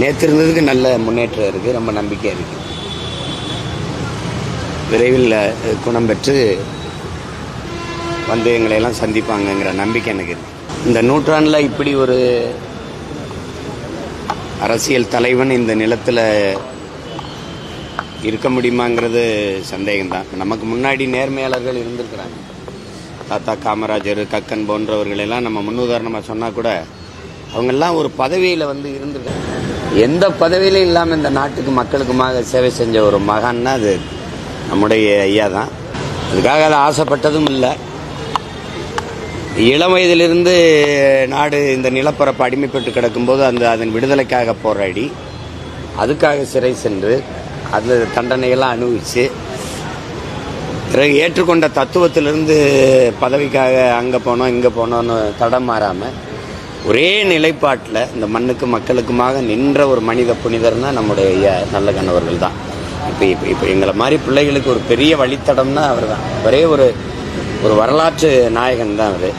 நேற்று இருந்ததுக்கு நல்ல முன்னேற்றம் இருக்குது, ரொம்ப நம்பிக்கை இருக்குது. விரைவில் குணம் பெற்று வந்து எங்களை எல்லாம் சந்திப்பாங்கங்கிற நம்பிக்கை எனக்கு இருக்கு. இந்த நூற்றாண்டில் இப்படி ஒரு அரசியல் தலைவன் இந்த நிலத்தில் இருக்க முடியுமாங்கிறது சந்தேகம்தான். நமக்கு முன்னாடி நேர்மையாளர்கள் இருந்திருக்கிறாங்க. தாத்தா காமராஜர், கக்கன் போன்றவர்களெல்லாம் நம்ம முன்னுதாரணமாக சொன்னால் கூட அவங்கெல்லாம் ஒரு பதவியில் வந்து இருந்திருக்காங்க. எந்த பதவியிலும் இல்லாமல் இந்த நாட்டுக்கு மக்களுக்குமாக சேவை செஞ்ச ஒரு மகான்னா அது நம்முடைய ஐயா தான். அதுக்காக அதை ஆசைப்பட்டதும் இல்லை. இளம் வயதிலிருந்து நாடு இந்த நிலப்பரப்பு அடிமைப்பட்டு கிடக்கும்போது அதன் விடுதலைக்காக போராடி அதுக்காக சிறை சென்று அதில் தண்டனையெல்லாம் அனுபவித்து பிறகு ஏற்றுக்கொண்ட தத்துவத்திலிருந்து பதவிக்காக அங்கே போனோம் இங்கே போனோன்னு தடம் மாறாமல் ஒரே நிலைப்பாட்டில் இந்த மண்ணுக்கு மக்களுக்குமாக நின்ற ஒரு மனித புனிதர்னா நம்முடைய ஐயா நல்ல கணவர்கள் தான். இப்போ எங்களை மாதிரி பிள்ளைகளுக்கு ஒரு பெரிய வழித்தடம்னா அவர் தான். ஒரே ஒரு வரலாற்று நாயகன் தான் அவர்.